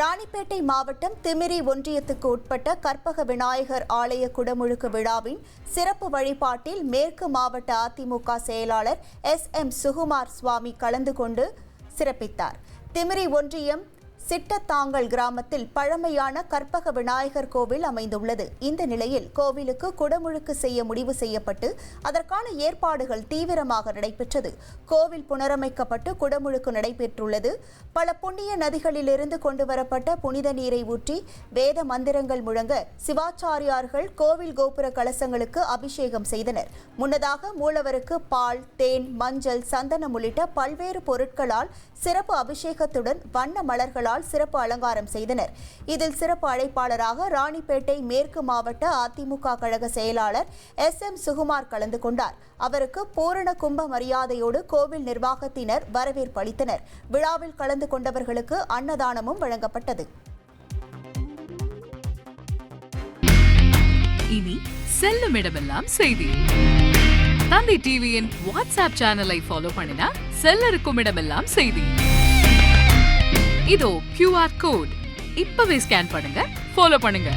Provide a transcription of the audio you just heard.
ராணிப்பேட்டை மாவட்டம் திமிரி ஒன்றியத்துக்கு உட்பட்ட கற்பக விநாயகர் ஆலய குடமுழுக்கு விழாவின் சிறப்பு வழிபாட்டில் மேற்கு மாவட்ட அதிமுக செயலாளர் எஸ்.எம். சுகுமார் சுவாமி கலந்து கொண்டு சிறப்பித்தார். திமிரி ஒன்றியம் சிட்டத்தாங்கல் கிராமத்தில் பழமையான கற்பக விநாயகர் கோவில் அமைந்துள்ளது. இந்த நிலையில் கோவிலுக்கு குடமுழுக்கு செய்ய முடிவு செய்யப்பட்டு அதற்கான ஏற்பாடுகள் தீவிரமாக நடைபெற்றது. கோவில் புனரமைக்கப்பட்டு குடமுழுக்கு நடைபெற்றுள்ளது. பல புண்ணிய நதிகளிலிருந்து கொண்டுவரப்பட்ட புனித நீரை ஊற்றி வேத மந்திரங்கள் முழங்க சிவாச்சாரியார்கள் கோவில் கோபுர கலசங்களுக்கு அபிஷேகம் செய்தனர். முன்னதாக மூலவருக்கு பால், தேன், மஞ்சள், சந்தனம் உள்ளிட்ட பல்வேறு பொருட்களால் சிறப்பு அபிஷேகத்துடன் வண்ண மலர்களால் சிறப்பு அலங்காரம் செய்தனர். இதில் சிறப்பு அழைப்பாளராக ராணிப்பேட்டை மேற்கு மாவட்ட அதிமுக கழக செயலாளர் எஸ்.எம். சுகுமார் கலந்து கொண்டார். அவருக்கு பூரண கும்ப மரியாதையோடு கோவில் நிர்வாகத்தினர் வரவேற்பு அளித்தனர். விழாவில் கலந்து கொண்டவர்களுக்கு அன்னதானமும் வழங்கப்பட்டது. இனி செல்லும் இடமெல்லாம் செய்தி. தந்தி டிவியின் வாட்ஸ்அப் சேனலை ஃபாலோ பண்ணினா செல்ல இருக்கும் இடமெல்லாம் செய்தி. இதோ QR கோட் இப்பவே ஸ்கேன் பண்ணுங்க, ஃபாலோ பண்ணுங்க.